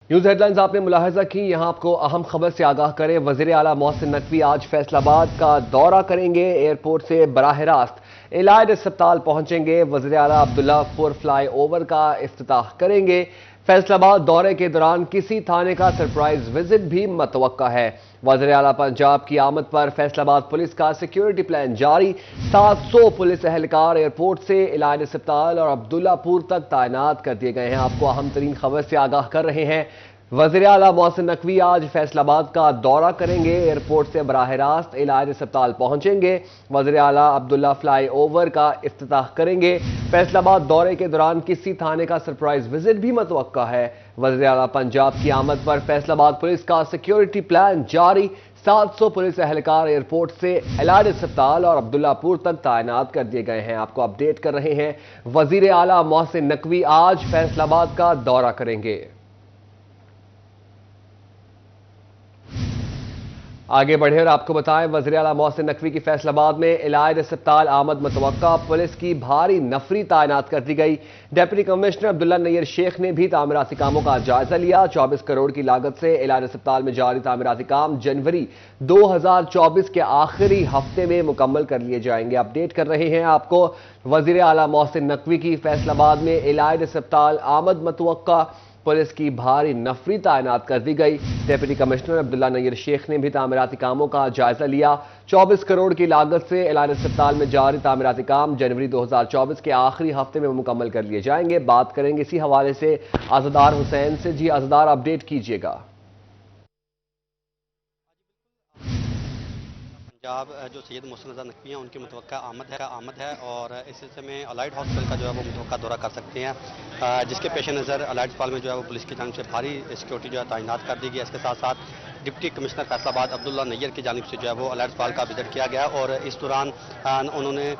News head lines آپ نے ملاحظہ کی، یہاں آپ کو اہم خبر سے آگاہ کریں۔ وزیر اعلیٰ محسن نقوی آج فیصل آباد کا دورہ کریں گے، ایئرپورٹ سے براہ راست الائڈ اسپتال پہنچیں گے۔ وزیر اعلیٰ عبداللہ پور فلائی اوور کا افتتاح کریں گے۔ فیصل آباد دورے کے دوران کسی تھانے کا سرپرائز وزٹ بھی متوقع ہے۔ وزیر اعلیٰ پنجاب کی آمد پر فیصل آباد پولیس کا سیکیورٹی پلان جاری، 700 پولیس اہلکار ایئرپورٹ سے الائڈ اسپتال اور عبداللہ پور تک تعینات کر دیے گئے ہیں۔ آپ کو اہم ترین خبر سے آگاہ کر رہے ہیں۔ وزیر اعلیٰ محسن نقوی آج فیصل آباد کا دورہ کریں گے، ایئرپورٹ سے براہ راست الائڈ اسپتال پہنچیں گے۔ وزیر اعلیٰ عبداللہ فلائی اوور کا افتتاح کریں گے۔ فیصل آباد دورے کے دوران کسی تھانے کا سرپرائز وزٹ بھی متوقع ہے۔ وزیر اعلیٰ پنجاب کی آمد پر فیصل آباد پولیس کا سیکیورٹی پلان جاری، 700 پولیس اہلکار ایئرپورٹ سے الائڈ اسپتال اور عبداللہ پور تک تعینات کر دیے گئے ہیں۔ آپ کو اپڈیٹ کر رہے ہیں، وزیر اعلیٰ محسن نقوی آج فیصل آباد کا دورہ کریں گے۔ آگے بڑھے اور آپ کو بتائیں، وزیر اعلیٰ محسن نقوی کی فیصل آباد میں الائڈ اسپتال آمد متوقع، پولیس کی بھاری نفری تعینات کر دی گئی۔ ڈپٹی کمشنر عبداللہ نیر شیخ نے بھی تعمیراتی کاموں کا جائزہ لیا۔ 24 کروڑ کی لاگت سے الائڈ اسپتال میں جاری تعمیراتی کام جنوری 2024 کے آخری ہفتے میں مکمل کر لیے جائیں گے۔ اپڈیٹ کر رہے ہیں آپ کو، وزیر اعلیٰ محسن نقوی کی فیصل آباد میں الائڈ اسپتال آمد متوقع، پولیس کی بھاری نفری تعینات کر دی گئی۔ ڈپٹی کمشنر عبداللہ نیر شیخ نے بھی تعمیراتی کاموں کا جائزہ لیا۔ 24 کروڑ کی لاگت سے الائڈ اسپتال میں جاری تعمیراتی کام جنوری 2024 کے آخری ہفتے میں مکمل کر لیے جائیں گے۔ بات کریں گے اسی حوالے سے عزادار حسین سے۔ جی عزادار، اپڈیٹ کیجیے گا۔ پنجاب جو سید محسن رضا نقوی ہیں ان کی متوقع آمد ہے اور اس سلسلے میں الائڈ ہاسپٹل کا جو ہے وہ متوقع دورہ کر سکتے ہیں، جس کے پیش نظر الائڈ اسپتال میں جو ہے وہ پولیس کی جانب سے بھاری سیکورٹی جو ہے تعینات کر دی گئی ہے۔ اس کے ساتھ ساتھ ڈپٹی کمشنر فیصل آباد عبداللہ نیر کی جانب سے جو ہے وہ الائڈ اسپتال کا وزٹ کیا گیا اور اس دوران انہوں نے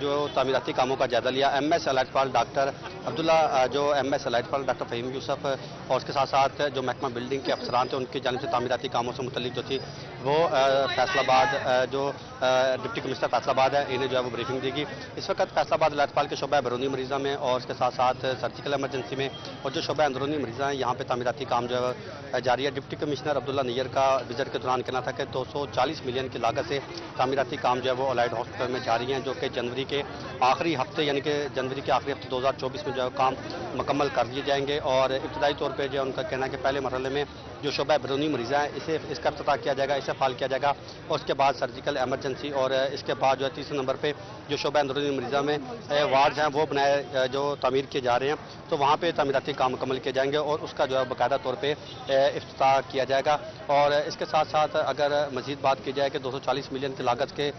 جو تعمیراتی کاموں کا جائزہ لیا۔ ایم ایس الائڈ اسپتال ڈاکٹر عبداللہ جو ایم ایس الائڈ اسپتال ڈاکٹر فہیم یوسف اور اس کے ساتھ ساتھ جو محکمہ بلڈنگ کے افسران تھے ان کی جانب سے تعمیراتی کاموں سے متعلق جو تھی وہ فیصل آباد جو ڈپٹی کمشنر فیصل آباد ہے انہیں جو ہے وہ بریفنگ دی گئی۔ اس وقت فیصل آباد الائڈ اسپتال کے شعبہ بیرونی مریضہ میں اور اس کے ساتھ ساتھ سرجیکل ایمرجنسی میں اور جو شعبہ اندرونی مریضہ ہیں یہاں پہ تعمیراتی کام جو ہے جاری ہے۔ ڈپٹی کمشنر عبداللہ نیر کا وزٹ کے دوران کہنا تھا کہ 240 ملین کی لاگت سے تعمیراتی کام جو ہے وہ الائڈ ہاسپٹل میں جاری ہیں، جو کہ جنوری کے آخری ہفتے یعنی کہ جنوری کے آخری ہفتے 2024 میں جو ہے کام مکمل کر لیے جائیں گے اور ابتدائی طور پہ جو ان کا کہنا ہے کہ پہلے مرحلے میں جو شعبہ بیرونی مریضہ ہے اس کا افتتاح کیا جائے گا، اسے فعال کیا جائے گا اور اس کے بعد سرجیکل ایمرجنسی اور اس کے بعد جو ہے تیسرے نمبر پہ جو شعبہ اندرونی مریضہ میں وارڈز ہیں وہ بنائے جو تعمیر کیے جا رہے ہیں، تو وہاں پہ تعمیراتی کام مکمل کیے جائیں گے اور اس کا جو ہے باقاعدہ طور پہ افتتاح کیا جائے گا۔ اور اس کے ساتھ ساتھ اگر مزید بات کی جائے کہ 240 ملین کی لاگت کے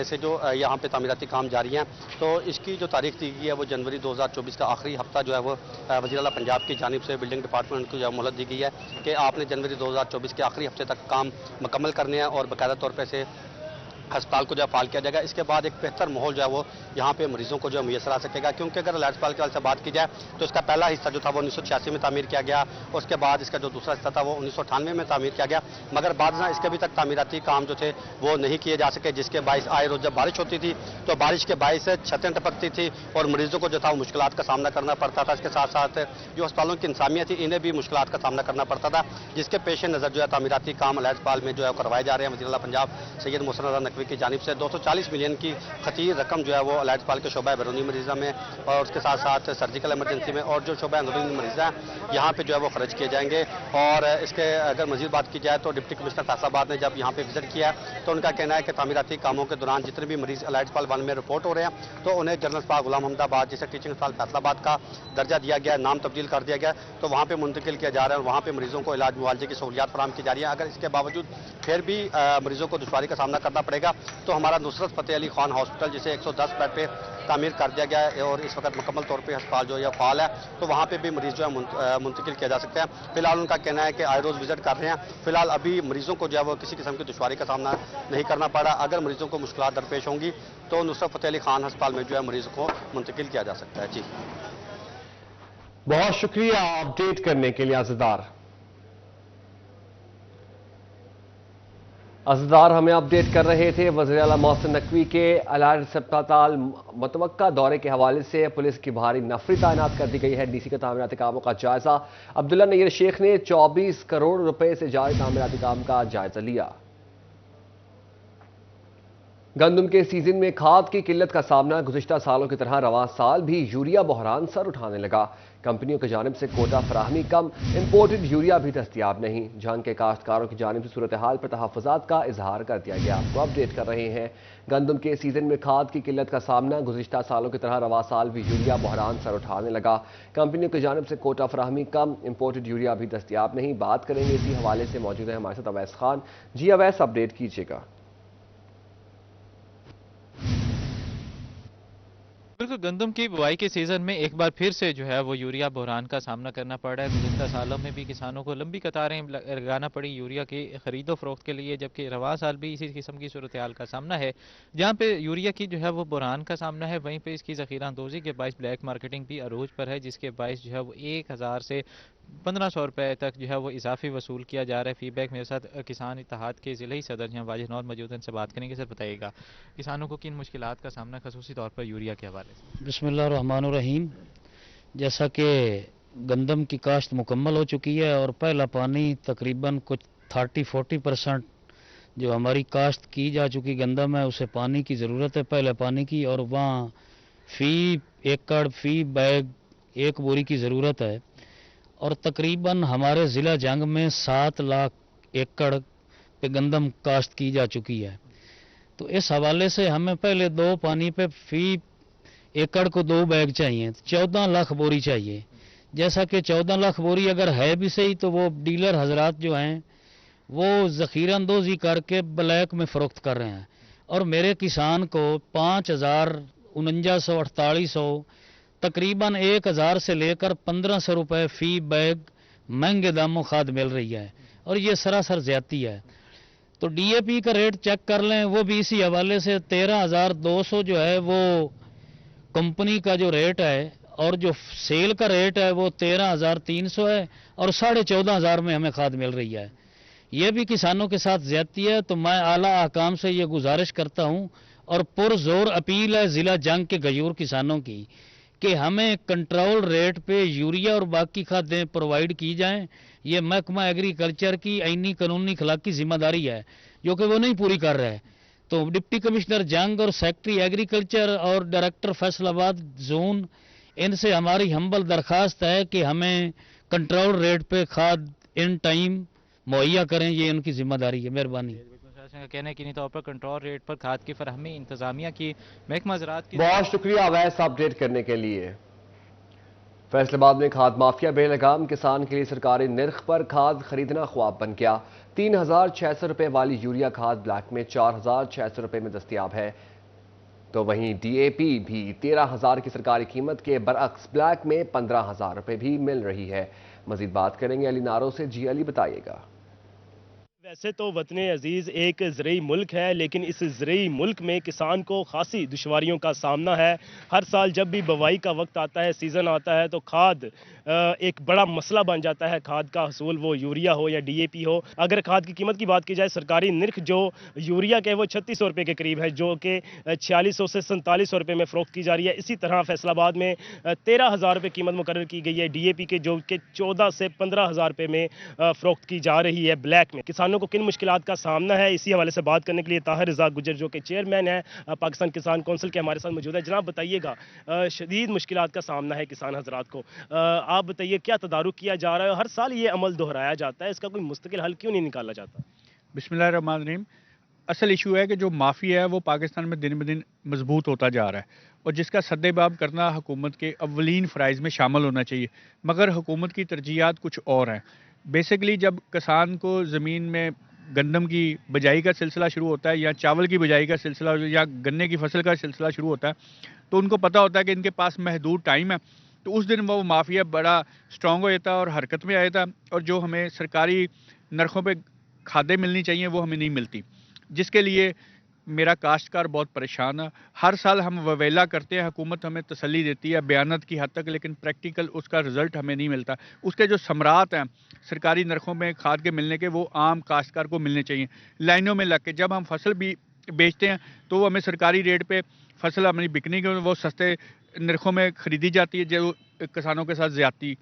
سے جو یہاں پہ تعمیراتی کام جاری ہیں تو اس کی جو تاریخ دی گئی ہے وہ جنوری 2024 کا آخری ہفتہ جو ہے وہ وزیر اعلیٰ پنجاب کی جانب سے بلڈنگ ڈپارٹمنٹ کو جو مہلت دی گئی ہے کہ آپ نے جنوری 2024 کے آخری ہفتے تک کام مکمل کرنے ہیں اور باقاعدہ طور پہ سے ہسپتال کو جو ہے فعال کیا جائے گا۔ اس کے بعد ایک بہتر ماحول جو ہے وہ یہاں پہ مریضوں کو جو ہے میسر آ سکے گا، کیونکہ اگر الائڈ اسپتال کے حوالے سے بات کی جائے تو اس کا پہلا حصہ جو تھا وہ 1986 میں تعمیر کیا گیا اور اس کے بعد اس کا جو دوسرا حصہ تھا وہ 1998 میں تعمیر کیا گیا، مگر بعد میں اس کے ابھی تک تعمیراتی کام جو تھے وہ نہیں کیے جا سکے، جس کے باعث آئے روز جب بارش ہوتی تھی تو بارش کے باعث چھتیں ٹپکتی تھی اور مریضوں کو جو تھا وہ مشکلات کا سامنا کرنا پڑتا تھا۔ اس کے ساتھ ساتھ جو اسپتالوں کی انتظامیہ تھی انہیں بھی مشکلات کا سامنا کرنا پڑتا تھا، جس کے پیش نظر جو ہے تعمیراتی کام الائڈ اسپتال میں جو ہے کروائے جا رہے ہیں۔ وزیر اعلیٰ پنجاب سید محسن رضا نقوی کی جانب سے 240 ملین کی خطیر رقم جو ہے وہ الائڈ اسپتال کے شعبہ بیرونی مریضہ میں اور اس کے ساتھ ساتھ سرجیکل ایمرجنسی میں اور جو شعبہ اندرونی مریضہ ہیں یہاں پہ جو ہے وہ خرچ کیے جائیں گے۔ اور اس کے اگر مزید بات کی جائے تو ڈپٹی کمشنر فیصل آباد نے جب یہاں پہ وزٹ کیا تو ان کا کہنا ہے کہ تعمیراتی کاموں کے دوران جتنے بھی مریض الائڈ اسپتال 1 میں رپورٹ ہو رہے ہیں تو انہیں جنرل اسپتال غلام محمد آباد جسے ٹیچنگ اسپتال فیصل آباد کا درجہ دیا گیا، نام تبدیل کر دیا گیا، تو وہاں پہ منتقل کیا جا رہا ہے اور وہاں پہ مریضوں کو علاج معالجے کی سہولیات فراہم کی جا رہی ہیں۔ اگر اس کے باوجود پھر بھی مریضوں کو دشواری کا سامنا کرنا پڑے گا تو ہمارا نصرت فتح علی خان ہاسپٹل جسے 110 بیڈ پہ تعمیر کر دیا گیا ہے اور اس وقت مکمل طور پہ ہسپتال جو ہے فعال ہے، تو وہاں پہ بھی مریض جو ہے منتقل کیا جا سکتا ہے۔ فی الحال ان کا کہنا ہے کہ آئے روز وزٹ کر رہے ہیں، فی الحال ابھی مریضوں کو جو ہے وہ کسی قسم کی دشواری کا سامنا نہیں کرنا پڑا۔ اگر مریضوں کو مشکلات درپیش ہوں گی تو نصرت فتح علی خان ہسپتال میں جو ہے مریض کو منتقل کیا جا سکتا ہے۔ جی بہت شکریہ اپڈیٹ کرنے کے لیے عزادار۔ असदार हमें अपडेट कर रहे थे वज़ीर आला मोहसिन नकवी के अलाइड अस्पताल मुतवक्का दौरे के हवाले से पुलिस की भारी नफरी तैनात कर दी गई है। डीसी का तामीराती कामों का जायजा। अब्दुल्ला नय्यर शेख ने 24 करोड़ रुपए से जारी तामीराती काम का जायजा लिया। गंदम के सीजन में खाद की किल्लत का सामना। गुज़िश्ता सालों की तरह रवां साल भी यूरिया बहरान सर उठाने लगा। कंपनियों की जानिब से कोटा फराहमी कम, इंपोर्टेड यूरिया भी दस्तियाब नहीं। जंग के काश्तकारों की जानिब से सूरत हाल पर तहफ़्फ़ुज़ात का इजहार कर दिया गया। आपको अपडेट कर रहे हैं। गंदम के सीजन में खाद की किल्लत का सामना। गुज़िश्ता सालों की तरह रवां साल भी यूरिया बहरान सर उठाने लगा। कंपनियों की जानिब से कोटा फराहमी कम, इंपोर्टेड यूरिया भी दस्तियाब नहीं। बात करेंगे इसी हवाले से। मौजूद है हमारे साथ अवैस खान। जी अवैस, अपडेट कीजिएगा। बिल्कुल, गंदम की बुआई के सीजन में एक बार फिर से जो है वो यूरिया बहरान का सामना करना पड़ रहा है। गुज़िश्ता सालों में भी किसानों को लंबी कतारें लगाना पड़ी यूरिया की खरीदो फरोख्त के लिए, जबकि रवां साल भी इसी किस्म की सूरत हाल का सामना है। जहाँ पे यूरिया की जो है वो बहरान का सामना है, वहीं पे इसकी ज़ख़ीरा अंदोज़ी के बायस ब्लैक मार्केटिंग भी अरूज पर है, जिसके बायस जो है वो 1000 से 1500 रुपए तक जो है वो इजाफी वसूल किया जा रहा है। फीडबैक मेरे साथ किसान इत्तेहाद के ज़िले सदर हैं वाजिद नौर मौजूद हैं, इनसे बात करेंगे। सर बताइएगा, किसानों को किन मुश्किलात का सामना खसूसी तौर पर यूरिया के हवाले से? बिस्मिल्लाहिर्रहमानिर्रहीम। जैसा कि गंदम की काश्त मुकम्मल हो चुकी है और पहला पानी तकरीबन कुछ 30-40% जो हमारी काश्त की जा चुकी गंदम है उसे पानी की ज़रूरत है, पहले पानी की, और वहाँ फ़ी एकड़ फ़ी बैग एक बोरी की ज़रूरत है। और तकरीबन हमारे ज़िला जंग में 7 लाख एकड़ पे गंदम काश्त की जा चुकी है। तो इस हवाले से हमें पहले 2 पानी पे फ़ी एकड़ को 2 बैग चाहिए, 14 लाख बोरी चाहिए। जैसा कि 14 लाख बोरी अगर है भी सही तो वो डीलर हजरात जो हैं वो ज़ख़ीरा अंदोज़ी करके ब्लैक में फ़रोख्त कर रहे हैं, और मेरे किसान को 5000, 4900, 4800, तकरीबन 1000 से लेकर 1500 रुपये फ़ी बैग महंगे दामों खाद मिल रही है, और ये सरासर ज़्यादती है। तो डीएपी का रेट चेक कर लें, वो भी इसी हवाले से 13,200 जो है वो कंपनी का जो रेट है, और जो सेल का रेट है वो 13,300 है, और 14,500 में हमें खाद मिल रही है। ये भी किसानों के साथ ज्यादती है। तो मैं आला अहकाम से ये गुजारिश करता हूँ और पुरजोर अपील है ज़िला जंग के गयूर किसानों की कि हमें कंट्रोल रेट पे यूरिया और बाकी खादें प्रोवाइड की जाएं। ये महकमा एग्रीकल्चर की आईनी कानूनी अखलाकी जिम्मेदारी है जो कि वो नहीं पूरी कर रहा है। तो डिप्टी कमिश्नर जंग और सेक्रेटरी एग्रीकल्चर और डायरेक्टर फैसलाबाद जोन, इनसे हमारी हम्बल दरखास्त है कि हमें कंट्रोल रेट पे खाद इन टाइम मुहैया करें, ये उनकी जिम्मेदारी है। मेहरबानी। कहने की नहीं तौर पर कंट्रोल रेट पर खाद की फराहमी इंतजामिया की महकमा ज़राअत की। बहुत शुक्रिया अवैस अपडेट करने के लिए। फैसलाबाद में खाद माफिया बेलगाम। किसान के लिए सरकारी निर्ख पर खाद खरीदना ख्वाब बन गया। 3600 रुपए वाली यूरिया खाद ब्लैक में 4600 रुपए में दस्तियाब है। तो वहीं डीएपी भी 13,000 की सरकारी कीमत के बरअक्स ब्लैक में 15,000 रुपए भी मिल रही है। मजीद बात करेंगे अली नारो से। जी अली, बताइएगा। वैसे तो वतन अजीज़ एक ज़रई मुल्क है, लेकिन इस ज़रई मुल्क में किसान को खासी दुश्वारियों का सामना है। हर साल जब भी बुवाई का वक्त आता है, सीज़न आता है, तो खाद एक बड़ा मसला बन जाता है। खाद का हसूल वो यूरिया हो या डीएपी हो। अगर खाद की कीमत की बात की जाए, सरकारी निर्ख जो यूरिया के वो 3600 रुपये के करीब है, जो कि 4600 से 4700 रुपये में फ़रोख्त की जा रही है। इसी तरह फैसलाबाद में 13,000 रुपये कीमत मुकर्रर की गई है डीएपी के, जो कि 14 से 15,000 रुपये में फ़रोख्त की जा रही है ब्लैक में। किसानों को किन मुश्किलात का सामना है, इसी हवाले से बात करने के लिए ताहिर रज़ाक गुजर जो कि चेयरमैन है पाकिस्तान किसान कौंसिल के, हमारे साथ मौजूद है। जनाब बताइएगा, शदीद मुश्किलात का सामना है किसान हजरात को। आप बताइए क्या तदारुक किया जा रहा है? हर साल ये अमल दोहराया जाता है, इसका कोई मुस्तकिल हल क्यों नहीं निकाला जाता? बिस्मिल्लाहिर्रहमानिर्रहीम। असल इशू है कि जो माफिया है वो पाकिस्तान में दिन ब दिन मजबूत होता जा रहा है, और जिसका सद्देबाब करना हुकूमत के अव्वलीन फ़राइज़ में शामिल होना चाहिए, मगर हुकूमत की तरजीहात कुछ और हैं। बेसिकली जब किसान को ज़मीन में गंदम की बिजाई का सिलसिला शुरू होता है, या चावल की बिजाई का सिलसिला, या गन्ने की फसल का सिलसिला शुरू होता है, तो उनको पता होता है कि इनके पास महदूद टाइम है। तो उस दिन वो माफिया बड़ा स्ट्रॉन्ग हो जाता और हरकत में आया था, और जो हमें सरकारी नरखों पे खादें मिलनी चाहिए वो हमें नहीं मिलती, जिसके लिए मेरा काश्तकार बहुत परेशान है। हर साल हम ववेला करते हैं, हुकूमत हमें तसल्ली देती है बयानत की हद तक, लेकिन प्रैक्टिकल उसका रिजल्ट हमें नहीं मिलता। उसके जो समरात हैं सरकारी नरखों में खाद के मिलने के, वो आम काश्तकार को मिलने चाहिए। लाइनों में लग के जब हम फसल भी बेचते हैं तो वो हमें सरकारी रेट पे फसल हमारी बिकने के वो सस्ते नरखों में ख़रीदी जाती है, जो किसानों के साथ ज़्यादती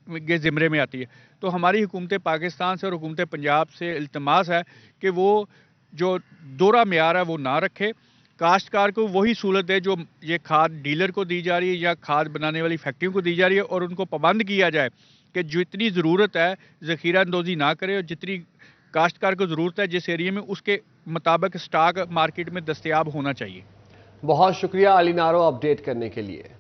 के ज़िम्मे में आती है। तो हमारी हुकूमत पाकिस्तान से और हुकूमत पंजाब से इल्तमास है कि वो जो दोहरा मेयार है वो ना रखे, काश्तकार को वही सहूलत दे जो ये खाद डीलर को दी जा रही है या खाद बनाने वाली फैक्ट्रियों को दी जा रही है, और उनको पाबंद किया जाए कि जितनी ज़रूरत है ज़ख़ीरा अंदोज़ी ना करे, और जितनी काश्तकार को ज़रूरत है जिस एरिया में, उसके मुताबिक स्टॉक मार्केट में दस्तयाब होना चाहिए। बहुत शुक्रिया अली नारो अपडेट करने के लिए।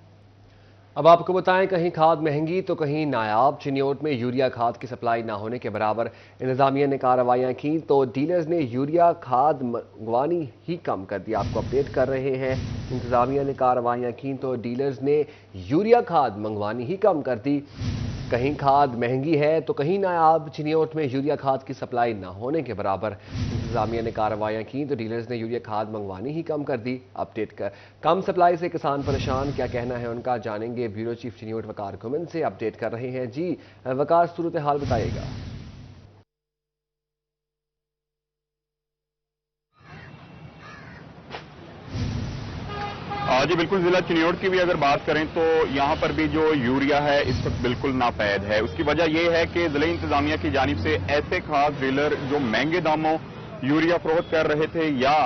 अब आपको बताएं, कहीं खाद महंगी तो कहीं नायाब। चिन्योट में यूरिया खाद की सप्लाई ना होने के बराबर इंतजामिया ने कार्रवाइयां की तो डीलर्स ने यूरिया खाद मंगवानी ही कम कर दी। आपको अपडेट कर रहे हैं, इंतजामिया ने कार्रवाइयां की तो डीलर्स ने यूरिया खाद मंगवानी ही कम कर दी। कहीं खाद महंगी है तो कहीं नायाब। चिन्योट में यूरिया खाद की सप्लाई ना होने के बराबर इंतजामिया ने कार्रवाइयां की तो डीलर्स ने यूरिया खाद मंगवानी ही कम कर दी। अपडेट कर कम सप्लाई से किसान परेशान, क्या कहना है उनका, जानेंगे ब्यूरो चीफ चिन्योट वकार घुमन से। अपडेट कर रहे हैं जी वकार, सूरत हाल बताइएगा। जी बिल्कुल, जिला चिन्योट की भी अगर बात करें तो यहाँ पर भी जो यूरिया है इस वक्त बिल्कुल नापैद है। उसकी वजह यह है कि जिला इंतजामिया की जानिब से ऐसे खाद डीलर जो महंगे दामों यूरिया फरोख्त कर रहे थे या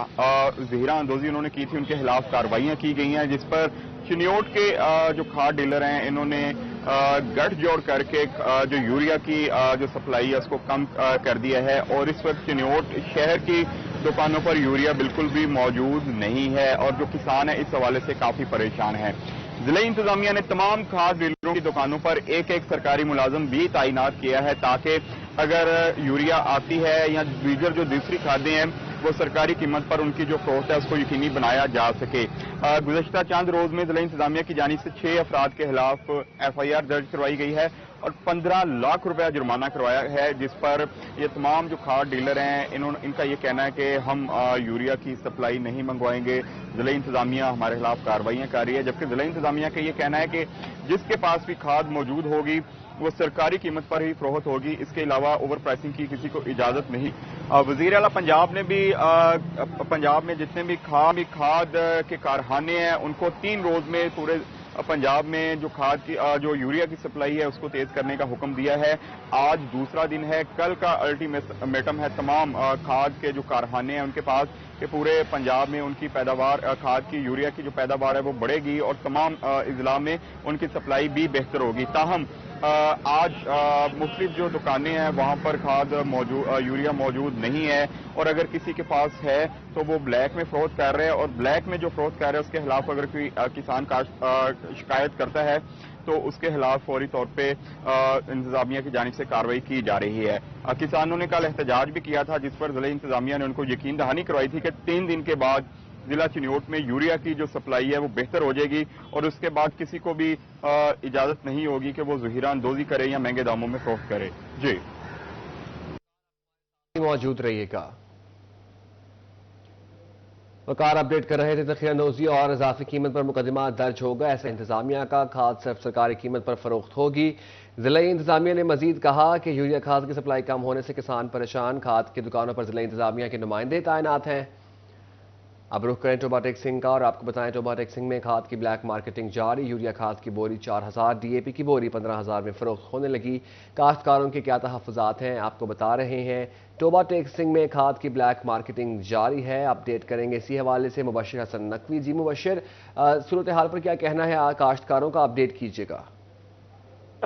ज़ख़ीरा अंदोज़ी उन्होंने की थी, उनके खिलाफ कार्रवाइयां की गई हैं, जिस पर चिन्योट के जो खाद डीलर हैं इन्होंने गठजोड़ करके जो यूरिया की जो सप्लाई है उसको कम कर दिया है, और इस वक्त चिन्योट शहर की दुकानों पर यूरिया बिल्कुल भी मौजूद नहीं है, और जो किसान है इस हवाले से काफी परेशान है। जिला इंतजामिया ने तमाम खाद डीलरों की दुकानों पर एक एक सरकारी मुलाजम भी तैनात किया है, ताकि अगर यूरिया आती है या दीगर जो दूसरी खादें हैं वो सरकारी कीमत पर उनकी जो फरोख्त है उसको यकीनी बनाया जा सके। गुज़श्ता चंद रोज में जिला इंतजामिया की जानिब से 6 अफराद के खिलाफ FIR दर्ज करवाई गई है और 15 लाख रुपया जुर्माना करवाया है, जिस पर ये तमाम जो खाद डीलर हैं इनका ये कहना है कि हम यूरिया की सप्लाई नहीं मंगवाएंगे, जिला इंतजामिया हमारे खिलाफ कार्रवाइयां कर रही है। जबकि जिला इंतजामिया का ये कहना है कि जिसके पास भी खाद मौजूद होगी वो सरकारी कीमत पर ही फरोख्त होगी, इसके अलावा ओवर प्राइसिंग की किसी को इजाजत नहीं। वजीर आला पंजाब ने भी पंजाब में जितने भी खाद के कारखाने हैं उनको 3 रोज में पूरे पंजाब में जो खाद की जो यूरिया की सप्लाई है उसको तेज करने का हुक्म दिया है। आज दूसरा दिन है, कल का अल्टीमेटम है तमाम खाद के जो कारखाने हैं उनके पास कि पूरे पंजाब में उनकी पैदावार खाद की यूरिया की जो पैदावार है वो बढ़ेगी और तमाम इजला में उनकी सप्लाई भी बेहतर होगी। ताहम आज मुख्तलिफ जो दुकानें हैं वहां पर खाद यूरिया मौजूद नहीं है, और अगर किसी के पास है तो वो ब्लैक में फरोख्त कर रहे हैं, और ब्लैक में जो फरोख्त कर रहे हैं उसके खिलाफ अगर कोई किसान का शिकायत करता है तो उसके खिलाफ फौरी तौर पे इंतजामिया की जानिब से कार्रवाई की जा रही है। किसानों ने कल एहतजाज भी किया था, जिस पर जिला इंतजामिया ने उनको यकीन दहानी करवाई थी कि 3 दिन के बाद जिला चिन्योट में यूरिया की जो सप्लाई है वो बेहतर हो जाएगी, और उसके बाद किसी को भी इजाजत नहीं होगी कि वो ज़ख़ीरा अंदोज़ी करे या महंगे दामों में फरोख्त करे। जी मौजूद रहिएगा। वकार अपडेट कर रहे थे, ज़ख़ीरा अंदोज़ी और इजाफी कीमत पर मुकदमा दर्ज होगा, ऐसा इंतजामिया का। खाद सिर्फ सरकारी कीमत पर फरोख्त होगी। जिला इंतजामिया ने मजीद कहा कि यूरिया खाद की सप्लाई कम होने से किसान परेशान। खाद की दुकानों पर जिला इंतजामिया के नुमाइंदे तैनात हैं। अब रुख करें टोबा टेक्सिंग का, और आपको बताएं टोबा टेक्सिंग में खाद की ब्लैक मार्केटिंग जारी। यूरिया खाद की बोरी 4000, DAP की बोरी 15000 में फरोख्त होने लगी। काश्तकारों के क्या तहफ़्फ़ुज़ात हैं आपको बता रहे हैं। टोबा टेक्सिंग में खाद की ब्लैक मार्केटिंग जारी है, अपडेट करेंगे इसी हवाले से मुबशिर हसन नकवी। जी मुबशिर, सूरत हाल पर क्या कहना है काश्तकारों का, अपडेट कीजिएगा।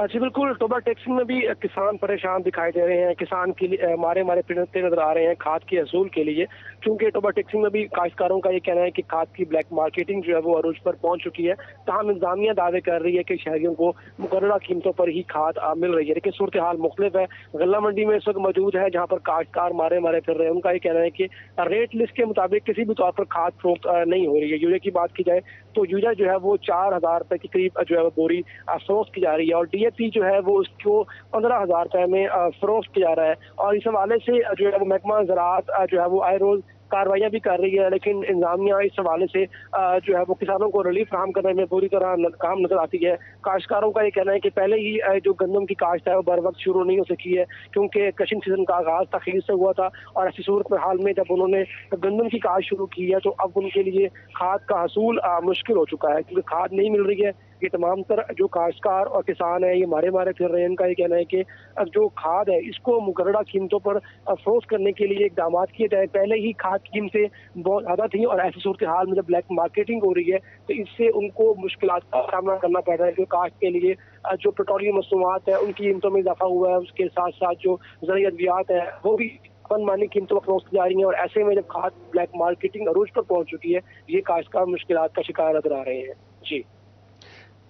जी बिल्कुल, टोबा टेक्सिंग में भी किसान परेशान दिखाई दे रहे हैं। किसान के लिए मारे पिटते नजर आ रहे हैं खाद के असूल के लिए, क्योंकि टोबा टेक्सिंग में भी काश्तकारों का ये कहना है कि खाद की ब्लैक मार्केटिंग जो है वो अरूज पर पहुंच चुकी है। ताहम इंतजामिया दावे कर रही है कि शहरियों को मुकर्ररा कीमतों पर ही खाद मिल रही है, लेकिन सूरत हाल मुख्तलिफ है। गल्ला मंडी में इस वक्त मौजूद है जहाँ पर काश्तकार मारे फिर रहे हैं। उनका ये कहना है कि रेट लिस्ट के मुताबिक किसी भी तौर पर खाद फरोख्त नहीं हो रही है। यूरिया की बात की जाए तो यूरिया जो है वो 4000 रुपए के करीब जो है वो बोरी फरोख्त की जा रही है, और DAP जो है वो उसको 15000 रुपए में फरोख्त किया जा रहा है। और इस हवाले से जो है वो महकमा ज़राअत जो है वो आए रोज कार्रवाइयाँ भी कर रही है, लेकिन इंतजामिया इस हवाले से जो है वो किसानों को रिलीफ फराहम करने में पूरी तरह काम नजर आती है। काश्तकारों का ये कहना है कि पहले ही जो गंदम की काश्त है वो बर वक्त शुरू नहीं हो सकी है, क्योंकि क्रशिंग सीजन का आगाज तखीर से हुआ था, और ऐसी सूरत में हाल में जब उन्होंने गंदम की काश्त शुरू की है तो अब उनके लिए खाद का हसूल मुश्किल हो चुका है, क्योंकि खाद नहीं मिल रही है। ये तमाम तर जो काश्तकार और किसान हैं ये मारे फिर रहे हैं। इनका ये कहना है कि जो खाद है इसको मुकर्ररा कीमतों पर फरोख्त करने के लिए इकदाम किए जाए। पहले ही खाद की कीमतें बहुत ज़्यादा थी, और ऐसी सूरत हाल में जब ब्लैक मार्केटिंग हो रही है तो इससे उनको मुश्किलात का सामना करना पड़ रहा है, क्योंकि काश्त के लिए जो पेट्रोलियम मसनूआत है उनकी कीमतों में इजाफा हुआ है, उसके साथ साथ जो ज़रूरी अद्वियात है वो भी मनमानी कीमतों पर फरोख्त जा रही हैं, और ऐसे में जब खाद ब्लैक मार्केटिंग अरूज पर पहुंच चुकी है, ये काश्तकार मुश्किलात का शिकार नजर आ रहे हैं।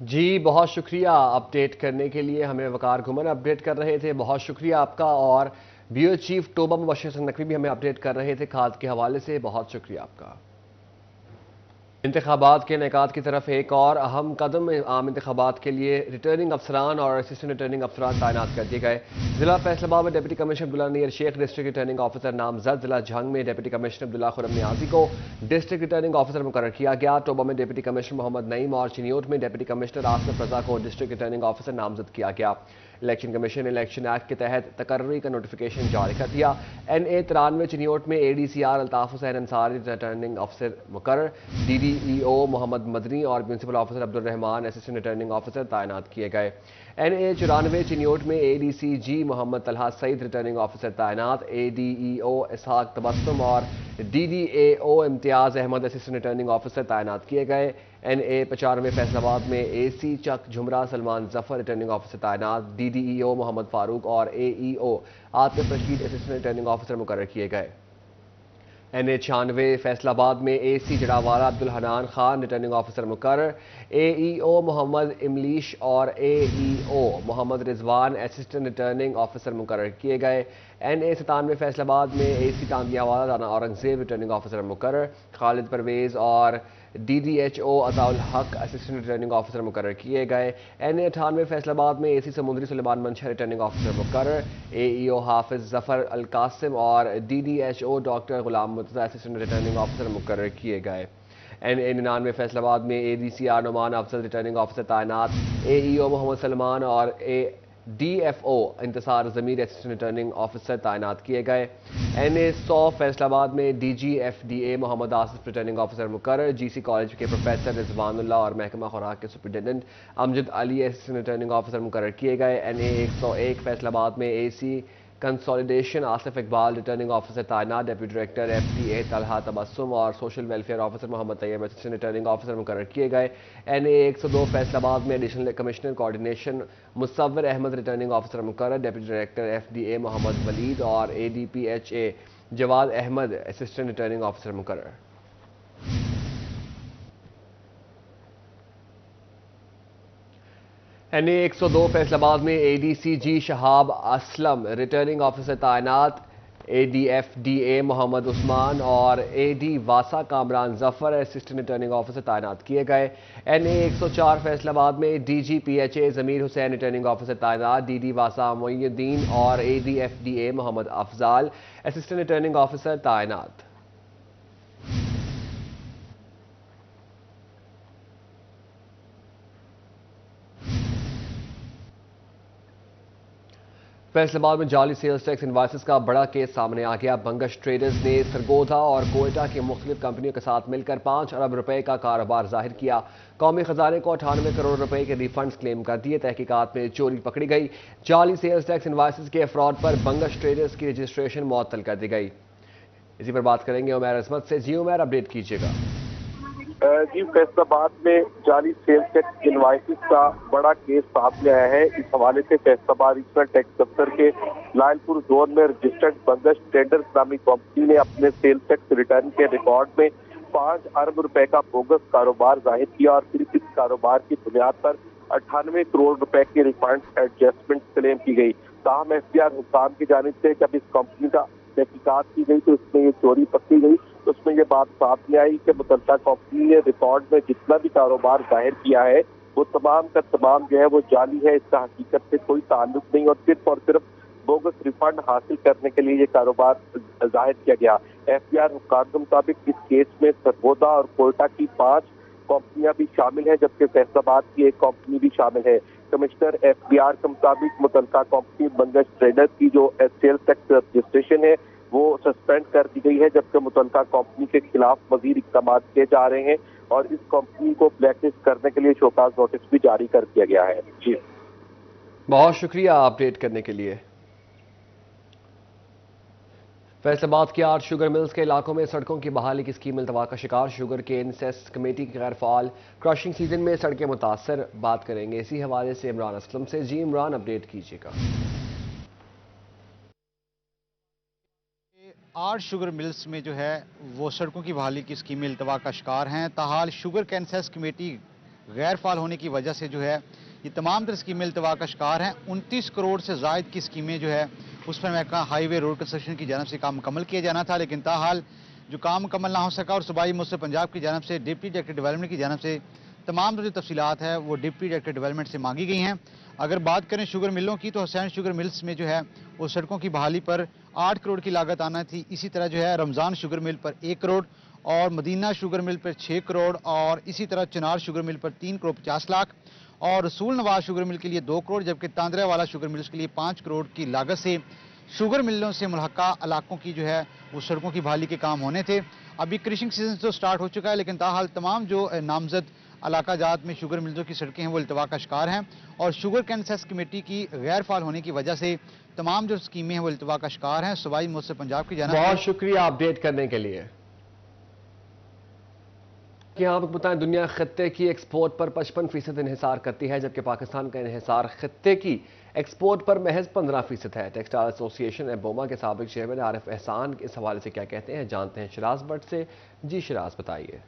जी बहुत शुक्रिया अपडेट करने के लिए। हमें वकार घुमन अपडेट कर रहे थे, बहुत शुक्रिया आपका। और bureau chief Toba Mubashshir Naqvi भी हमें अपडेट कर रहे थे खाद के हवाले से, बहुत शुक्रिया आपका। इंतखाबात के इनेकाद की तरफ एक और अहम कदम। आम इंतखाबात के लिए रिटर्निंग अफसरान और असिस्टेंट रिटर्निंग अफसरान तैनात कर दिए गए। जिला फैसलाबाद में डिप्टी कमिश्नर अब्दुल्ला नीर शेख डिस्ट्रिक्ट रिटर्निंग ऑफिसर नामजद। जिला झंग में डिप्टी कमिश्नर अब्दुल्ला खुरम नियाजी को डिस्ट्रिक्ट रिटर्निंग ऑफिसर मुकर्रर किया गया। टोबा में डिप्टी कमिश्नर मोहम्मद नईम और चिन्योट में डिप्टी कमिश्नर आसिफ रजा को डिस्ट्रिक्ट रिटर्निंग ऑफिसर नामजद किया गया। इलेक्शन कमीशन ने इलेक्शन एक्ट के तहत तकर्री का नोटिफिकेशन जारी कर दिया। NA 93 चिन्योट में ADCR Altaf Hussain Ansari returning officer मुकर्रर। DDEO मोहम्मद मदनी और municipal officer Abdul Rehman assistant returning officer तैनात किए गए। NA 94 चिन्योट में ADCG Muhammad Talha Saeed returning officer तैनात। ADEO इसहाक तबस्सुम और DDAO Imtiaz Ahmed assistant returning officer तैनात किए गए। NA 95 फैसलाबाद में AC Chak Jhumra Salman Zafar returning officer तैनात। DDEO मोहम्मद फारूक और AEO Atif Rasheed assistant returning officer मुकर्रर किए गए। NA 96 फैसलाबाद में AC Jaranwala Abdul Hanan Khan returning officer मुकर्रर। AEO मोहम्मद इमलीश और AEO Mohammad Rizwan assistant returning officer मुकर्रर किए गए। NA 97 फैसलाबाद में AC Tandlianwala Rana Aurangzeb returning officer मुकर्रर। खालिद परवेज और DDHO अताउल हक असिस्टेंट रिटर्निंग ऑफिसर मुकर्रर किए गए। NA 98 फैसलाबाद में AC Samundri Suleman Mansha returning officer मुकर्रर। AEO हाफिज जफर अल कासिम और DDHO doctor Ghulam Murtaza assistant returning officer मुकर्रर किए गए। NA 99 फैसलाबाद में ADCR Noman Afzal returning officer तैनात। AEO मोहम्मद सलमान और DFO Intisar Zameer assistant returning officer तैनात किए गए। NA 100 फैसलाबाद में DGFDA Muhammad Asif returning officer मुकर्रर। GC कॉलेज के प्रोफेसर रिजवानुल्लाह और महकमा खुराक के superintendent Amjad Ali assistant returning officer मुकर्रर किए गए। NA 101 फैसलाबाद में AC consolidation Asif Iqbal returning officer तैनात। Deputy director FDA Talha Tabassum और social welfare officer Mohammad Tayyab assistant returning officer मुकर्रर किए गए। NA 102 फैसलाबाद में additional commissioner coordination Musawwir Ahmad returning officer मुकर्रर। Deputy director FDA Mohammad Waleed और ADPHA Jawad Ahmad assistant returning officer मुकर्रर। NA 102 फैसलाबाद में ADCG Shahab Aslam returning officer तैनात। ADFDA मोहम्मद उस्मान और AD वासा Kamran Zafar assistant returning officer तैनात किए गए। NA 104 फैसलाबाद में DGPHA Zameer Hussain returning officer तैनात। DD वासा मोइनुद्दीन और ADFDA Mohammad Afzal assistant returning officer तैनात। फैसलाबाद में जाली सेल्स टैक्स इनवाइसेस का बड़ा केस सामने आ गया। बंगश ट्रेडर्स ने सरगोधा और कोयटा की मुख्तलिफ कंपनियों के साथ मिलकर 5 अरब रुपए का कारोबार जाहिर किया। कौमी खजाने को 98 करोड़ रुपए के रिफंड्स क्लेम कर दिए। तहकीकात में चोरी पकड़ी गई। जाली सेल्स टैक्स इनवाइसेस के फ्रॉड पर बंगश ट्रेडर्स की रजिस्ट्रेशन मुअत्तल कर दी गई। इसी पर बात करेंगे उमैर अजमत से। जी उमैर, अपडेट कीजिएगा। जी, फैसलाबाद में जाली सेल्स टैक्स इनवाइसेस का बड़ा केस सामने आया है। इस हवाले से फैसलाबाद रीजनल टैक्स दफ्तर के लायलपुर जोन में रजिस्टर्ड बंगश ट्रेडर्स नामी कंपनी ने अपने सेल्स टैक्स रिटर्न के रिकॉर्ड में 5 अरब रुपए का बोगस कारोबार जाहिर किया और फिर इस कारोबार की बुनियाद पर 98 करोड़ रुपए की रिफंड एडजस्टमेंट क्लेम की गई। ताहम एफटीआर हुकाम की जानिब से जब इस कंपनी का तहकीकात की गई तो इसमें ये चोरी पकड़ी गई। तो उसमें ये बात सामने आई कि मुतल्लिका कंपनी ने रिकॉर्ड में जितना भी कारोबार जाहिर किया है वो तमाम का तमाम जो है वो जाली है। इसका हकीकत से कोई ताल्लुक नहीं और सिर्फ बोगस रिफंड हासिल करने के लिए ये कारोबार जाहिर किया गया। FBI हुक्काम के मुताबिक इस केस में सरगोदा और कोयटा की 5 कंपनियां भी शामिल हैं, जबकि फैसलाबाद की एक कंपनी भी शामिल है। कमिश्नर FBI के मुताबिक मुतलका कंपनी बंगश ट्रेडर्स की जो सेल्स टैक्स रजिस्ट्रेशन है वो सस्पेंड कर दी गई है, जबकि मुतलका कंपनी के खिलाफ मजीद इक़दाम किए जा रहे हैं और इस कंपनी को ब्लैकलिस्ट करने के लिए शोकाज नोटिस भी जारी कर दिया गया है। जी, बहुत शुक्रिया अपडेट करने के लिए। फैसलाबाद की 8 शुगर मिल्स के इलाकों में सड़कों की बहाली की स्कीम इल्तवा का शिकार। शुगर केन सेस कमेटी की गैर फाल, क्रशिंग सीजन में सड़कें मुतासर। बात करेंगे इसी हवाले से इमरान असलम से। जी इमरान, अपडेट कीजिएगा। 8 शुगर मिल्स में जो है वो सड़कों की बहाली की स्कीमें इल्तवा का शिकार हैं। ताहाल शुगर कैन सेस कमेटी गैर फाल होने की वजह से जो है ये तमाम तर स्कीमें इल्तवा का शिकार हैं। 29 करोड़ से जायद की स्कीमें जो है उस पर महकमा हाईवे रोड कंस्ट्रक्शन की जानब से काम मुकम्मल किया जाना था, लेकिन ताहाल जो काम मुकम्मल ना हो सका और सूबाई मुझसे पंजाब की जानब से डिप्टी डायरेक्टर डेवलपमेंट की जानब से तमाम जो तफसीलात है वो डिप्टी डायरेक्टर डेवलपमेंट से मांगी गई हैं। अगर बात करें शुगर मिलों की तो हुसैन शुगर मिल्स में जो है वो सड़कों की बहाली पर 8 करोड़ की लागत आना थी। इसी तरह जो है रमज़ान शुगर मिल पर 1 करोड़ और मदीना शुगर मिल पर 6 करोड़ और इसी तरह चिनार शुगर मिल पर 3 करोड़ 50 लाख और रसूल नवाज शुगर मिल के लिए 2 करोड़, जबकि तांदरा वाला शुगर मिल्स के लिए 5 करोड़ की लागत से शुगर मिलों से मुल्हका इलाकों की जो है वो सड़कों की बहाली के काम होने थे। अभी क्रशिंग सीजन तो स्टार्ट हो चुका है, लेकिन ताहाल तमाम जो नामजद इलाका जात में शुगर मिल्सों की सड़कें हैं वो इल्तवा का शिकार हैं और शुगर कैन सेस कमेटी की गैर फाल होने की वजह से तमाम जो स्कीमें हैं वो इल्तवा का शिकार हैं। सूबाई मुझसे पंजाब की जानब बहुत शुक्रिया अपडेट करने के लिए। यहाँ आपको बताएं, दुनिया खत्ते की एक्सपोर्ट पर 55% इन्हिसार करती है, जबकि पाकिस्तान का इन्हिसार खत्ते की एक्सपोर्ट पर महज 15% है। टेक्सटाइल एसोसिएशन एबोमा के साबिक चेयरमैन आरिफ एहसान इस हवाले से क्या कहते हैं, जानते हैं शिराज भट्ट से। जी शिराज, बताइए।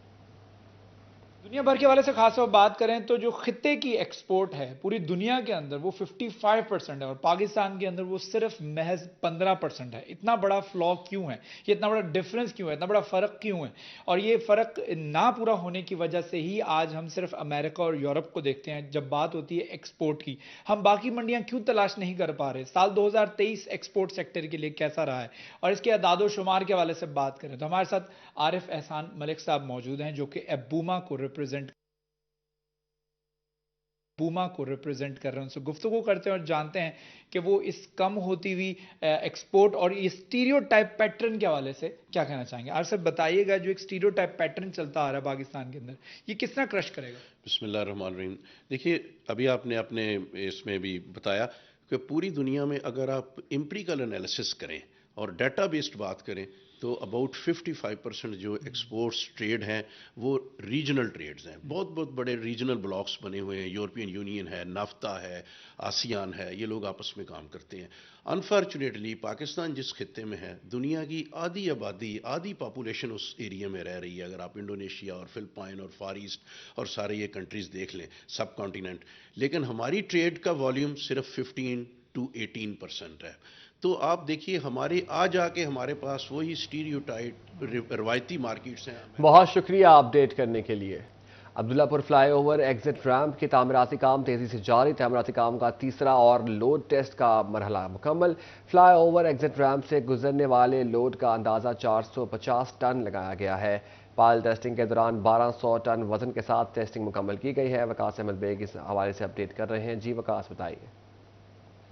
दुनिया भर के हवाले से खास तौर बात करें तो जो खित्ते की एक्सपोर्ट है पूरी दुनिया के अंदर वो 55% है और पाकिस्तान के अंदर वो सिर्फ महज 15% है। इतना बड़ा फ्लॉ क्यों है, ये इतना बड़ा डिफरेंस क्यों है, इतना बड़ा फर्क क्यों है? और ये फर्क ना पूरा होने की वजह से ही आज हम सिर्फ अमेरिका और यूरोप को देखते हैं। जब बात होती है एक्सपोर्ट की, हम बाकी मंडियां क्यों तलाश नहीं कर पा रहे? साल 2023 एक्सपोर्ट सेक्टर के लिए कैसा रहा है? और इसके अदादो शुमार के हवाले से बात करें तो हमारे साथ आरिफ एहसान मलिक साहब मौजूद हैं, जो कि एबूमा को रिप्रेजेंट कर रहे हैं। उनसे गुफ्तगू करते हैं और जानते हैं कि वो इस कम होती हुई एक्सपोर्ट और ये स्टीरियोटाइप पैटर्न के हवाले से क्या कहना चाहेंगे। आप सब बताइएगा, जो एक स्टीरियोटाइप पैटर्न चलता आ रहा है पाकिस्तान के अंदर, ये किस तरह क्रश करेगा? बिस्मिल्लाहिर्रहमानिर्रहीम। देखिए, अभी आपने अपने इसमें भी बताया कि पूरी दुनिया में अगर आप एम्पिरिकल एनालिसिस करें और डाटा बेस्ड बात करें तो अबाउट 55% जो एक्सपोर्ट्स ट्रेड हैं वो रीजनल ट्रेड्स हैं। बहुत बहुत बड़े रीजनल ब्लॉक्स बने हुए हैं। यूरोपियन यूनियन है, नाफ्ता है, आसियान है, ये लोग आपस में काम करते हैं। अनफॉर्चुनेटली पाकिस्तान जिस खित्ते में है, दुनिया की आधी आबादी, आधी पॉपुलेशन उस एरिया में रह रही है। अगर आप इंडोनेशिया और फिलिपाइन और फार ईस्ट और सारे ये कंट्रीज़ देख लें, सब कॉन्टिनेंट, लेकिन हमारी ट्रेड का वॉल्यूम सिर्फ 15 to 18% है। तो आप देखिए, हमारे आ जाके हमारे पास वही स्टीरियोटाइप रवायती मार्केट्स हैं। बहुत शुक्रिया अपडेट करने के लिए। अब्दुल्लापुर फ्लाईओवर एग्जिट रैंप के तामीराती काम तेजी से जारी। तामीराती काम का तीसरा और लोड टेस्ट का मरहला मुकम्मल। फ्लाईओवर एग्जिट रैंप से गुजरने वाले लोड का अंदाजा 450 टन लगाया गया है। पायल टेस्टिंग के दौरान 1200 टन वजन के साथ टेस्टिंग मुकम्मल की गई है। वकास अहमद बेग इस हवाले से अपडेट कर रहे हैं। जी वकास, बताइए।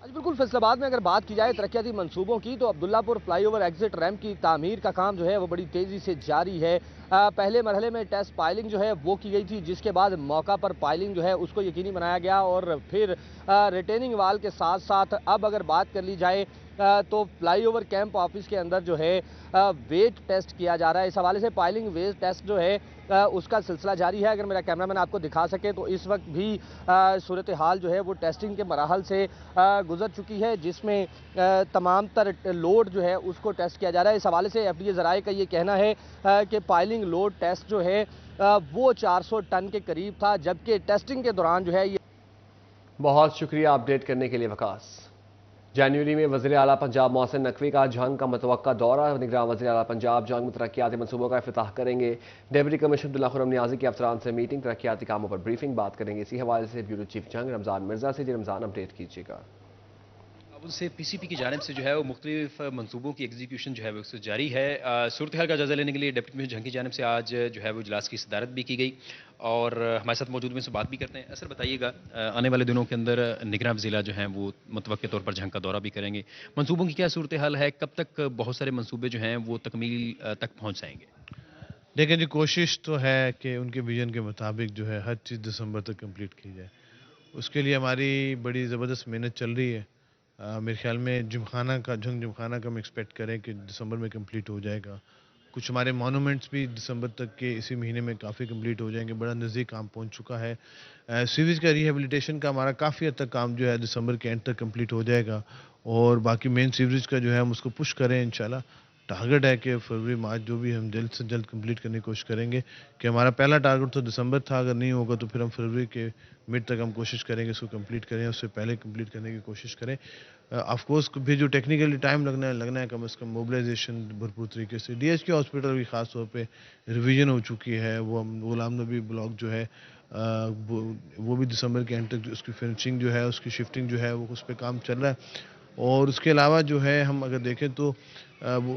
आज बिल्कुल फैसलाबाद में अगर बात की जाए तरक्याती मंसूबों की तो अब्दुल्लापुर फ्लाईओवर एग्जिट रैंप की तामीर का काम जो है वो बड़ी तेज़ी से जारी है। पहले मरहले में टेस्ट पाइलिंग जो है वो की गई थी, जिसके बाद मौका पर पाइलिंग जो है उसको यकीनी बनाया गया और फिर रिटेनिंग वाल के साथ साथ अब अगर बात कर ली जाए तो फ्लाईओवर कैंप ऑफिस के अंदर जो है वेट टेस्ट किया जा रहा है। इस हवाले से पाइलिंग वेट टेस्ट जो है उसका सिलसिला जारी है। अगर मेरा कैमरामैन आपको दिखा सके तो इस वक्त भी सूरत हाल जो है वो टेस्टिंग के मराहल से गुजर चुकी है, जिसमें तमाम तर लोड जो है उसको टेस्ट किया जा रहा है। इस हवाले से एफडीए ज़राए का ये कहना है कि पाइलिंग लोड टेस्ट जो है वो 400 टन के करीब था, जबकि टेस्टिंग के दौरान जो है ये। बहुत शुक्रिया अपडेट करने के लिए वकास। जनवरी में वज़ीर आला पंजाब मोहसिन नकवी का जंग का मुतवक्का दौरा। निगरान वज़ीर आला पंजाब जंग में तरक्याती मनसूबों का इफ्तिताह करेंगे। डिप्टी कमिश्नर अब्दुल्ला खुर्रम नियाज़ी के अफसरान से मीटिंग, तरक्याती कामों पर ब्रीफिंग। बात करेंगे इसी हवाले से ब्यूरो चीफ जंग रमज़ान मिर्जा से। जी रमज़ान, अपडेट कीजिएगा। تعاون سے پی سی پی کی جانب سے جو ہے وہ مختلف منصوبوں کی ایگزیکیوشن جو ہے وہ جاری ہے۔ صورتحال کا جائزہ لینے کے لیے ڈپٹی کمشنر جھنگ کی جانب سے آج جو ہے وہ اجلاس کی صدارت بھی کی گئی اور ہمارے ساتھ موجود میں سے بات بھی کرتے ہیں۔ سر بتائیے گا، آنے والے دنوں کے اندر نگراں ضلع جو ہیں وہ متوقع طور پر جھنگ کا دورہ بھی کریں گے، منصوبوں کی کیا صورتحال ہے؟ کب تک بہت سارے منصوبے جو ہیں وہ تکمیل تک پہنچ جائیں گے؟ دیکھیں جی، کوشش تو ہے کہ ان کے ویژن کے مطابق جو ہے ہر چیز دسمبر تک کمپلیٹ کی جائے۔ اس کے لیے ہماری بڑی زبردست محنت چل رہی ہے۔ میرے خیال میں جھنگ جمخانہ کا ہم ایکسپیکٹ کریں کہ دسمبر میں کمپلیٹ ہو جائے گا۔ کچھ ہمارے مانومنٹس بھی دسمبر تک کے اسی مہینے میں کافی کمپلیٹ ہو جائیں گے، بڑا نزدیک کام پہنچ چکا ہے۔ سیویج کا ریہیبلیٹیشن کا ہمارا کافی حد تک کام جو ہے دسمبر کے اینڈ تک کمپلیٹ ہو جائے گا، اور باقی مین سیوریج کا جو ہے ہم اس کو پش کریں انشاءاللہ۔ ٹارگٹ ہے کہ فروری مارچ جو بھی ہم جلد سے جلد کمپلیٹ کرنے کی کوشش کریں گے، کہ ہمارا پہلا ٹارگٹ تو دسمبر تھا، اگر نہیں ہوگا تو پھر ہم فروری کے مڈ تک ہم کوشش کریں گے اس کو کمپلیٹ کریں، اس سے پہلے کمپلیٹ کرنے کی کوشش کریں۔ آف کورس بھی جو ٹیکنیکلی ٹائم لگنا ہے کم از کم موبلائزیشن بھرپور طریقے سے۔ ڈی ایچ کے ہاسپٹل بھی خاص طور پہ ریویژن ہو چکی ہے، وہ غلام نبی بلاک جو ہے وہ بھی دسمبر کے اینڈ تک اس کی فنشنگ جو ہے، اس کی شفٹنگ جو ہے وہ اس پہ کام چل رہا ہے۔ اور اس کے علاوہ جو ہے ہم اگر دیکھیں تو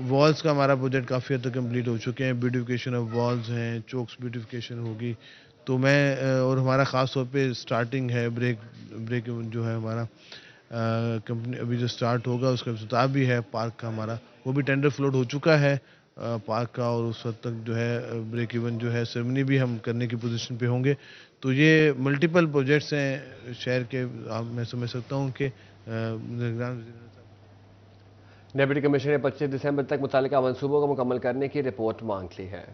والز کا ہمارا پروجیکٹ کافی حد تک کمپلیٹ ہو چکے ہیں، بیوٹیفیکیشن آف والز ہیں، چوکس بیوٹیفیکیشن ہوگی، تو میں اور ہمارا خاص طور پہ سٹارٹنگ ہے بریک جو ہے ہمارا کمپنی ابھی جو سٹارٹ ہوگا اس کا افتتاح بھی ہے پارک کا ہمارا، وہ بھی ٹینڈر فلوٹ ہو چکا ہے پارک کا، اور اس وقت تک جو ہے بریک ایون جو ہے سیرمنی بھی ہم کرنے کی پوزیشن پہ ہوں گے۔ تو یہ ملٹیپل پروجیکٹس ہیں شہر کے، میں سمجھ سکتا ہوں کہ ڈپٹی کمشنر نے 25 دسمبر تک متعلقہ منصوبوں کو مکمل کرنے کی رپورٹ مانگ لی ہے۔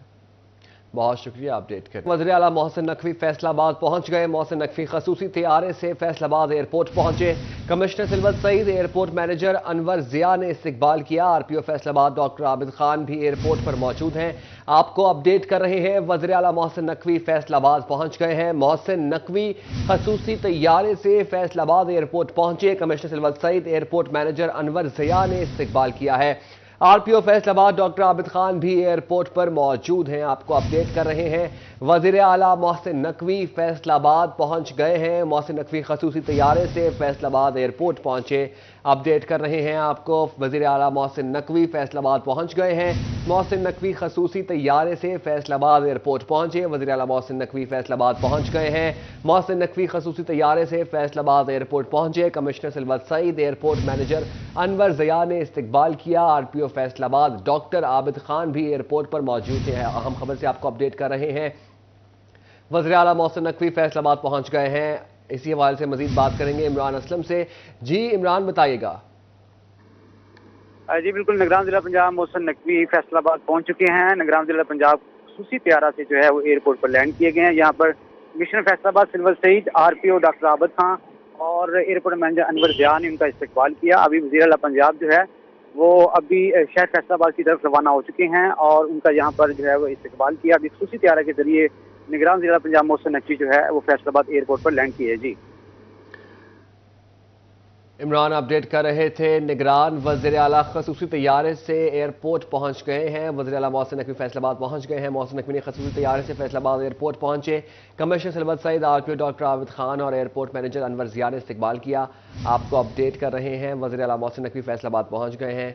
بہت شکریہ اپڈیٹ کریں۔ وزیر اعلیٰ محسن نقوی فیصل آباد پہنچ گئے۔ محسن نقوی خصوصی طیارے سے فیصل آباد ایئرپورٹ پہنچے۔ کمشنر سلوت سعید، ایئرپورٹ مینیجر انور ضیاء نے استقبال کیا۔ آر پی او فیصل آباد ڈاکٹر عابد خان بھی ایئرپورٹ پر موجود ہیں، آپ کو اپڈیٹ کر رہے ہیں۔ وزیر اعلیٰ محسن نقوی فیصل آباد پہنچ گئے ہیں۔ محسن نقوی خصوصی طیارے سے فیصل آباد ایئرپورٹ پہنچے۔ کمشنر سلوت سعید، ایئرپورٹ مینیجر انور ضیاء نے استقبال کیا ہے۔ آر پی او فیصل آباد ڈاکٹر عابد خان بھی ایئرپورٹ پر موجود ہیں، آپ کو اپڈیٹ کر رہے ہیں۔ وزیر اعلیٰ محسن نقوی فیصل آباد پہنچ گئے ہیں۔ محسن نقوی خصوصی طیارے سے فیصل آباد ایئرپورٹ پہنچے، اپڈیٹ کر رہے ہیں آپ کو۔ وزیر اعلیٰ محسن نقوی فیصل آباد پہنچ گئے ہیں۔ محسن نقوی خصوصی طیارے سے فیصل آباد ایئرپورٹ پہنچے۔ وزیر اعلیٰ محسن نقوی فیصل آباد پہنچ گئے ہیں۔ محسن نقوی خصوصی طیارے سے فیصل آباد ایئرپورٹ پہنچے۔ کمشنر سلوت سعید، ایئرپورٹ مینیجر انور ضیاء نے استقبال کیا۔ آر پی او فیصل آباد ڈاکٹر عابد خان بھی ایئرپورٹ پر موجود ہیں، اہم خبر سے آپ کو اپڈیٹ کر رہے ہیں۔ وزیر اعلیٰ محسن نقوی فیصل آباد پہنچ گئے ہیں، اسی حوالے سے مزید بات کریں گے عمران اسلم سے۔ جی عمران بتائیے گا۔ جی بالکل، نگران ضلع پنجاب محسن نقوی فیصل آباد پہنچ چکے ہیں۔ نگران ضلع پنجاب خصوصی طیارہ سے جو ہے وہ ایئرپورٹ پر لینڈ کیے گئے ہیں۔ یہاں پر کمشنر فیصل آباد سلور سعید، آر پی او ڈاکٹر عابد خان اور ایئرپورٹ مینیجر انور ضیاء نے ان کا استقبال کیا۔ ابھی وزیر اعلیٰ پنجاب جو ہے وہ ابھی شہر فیصل آباد کی طرف روانہ ہو چکے ہیں اور ان کا یہاں پر جو ہے وہ استقبال کیا۔ ابھی خصوصی طیارہ کے ذریعے نگران ضلع پنجاب محسن نقوی جو ہے وہ فیصل آباد ایئرپورٹ پر لینڈ کیے۔ جی عمران اپڈیٹ کر رہے تھے۔ نگران وزیر اعلیٰ خصوصی طیارے سے ایئرپورٹ پہنچ گئے ہیں۔ وزیر اعلیٰ محسن نقوی فیصل آباد پہنچ گئے ہیں۔ محسن نقوی نے خصوصی طیارے سے فیصل آباد ایئرپورٹ پہنچے۔ کمشنر سلوت سعید، آر پی او ڈاکٹر عابد خان اور ایئرپورٹ مینیجر انور ضیاء نے استقبال کیا، آپ کو اپڈیٹ کر رہے ہیں۔ وزیر اعلیٰ محسن نقوی فیصل آباد پہنچ گئے ہیں۔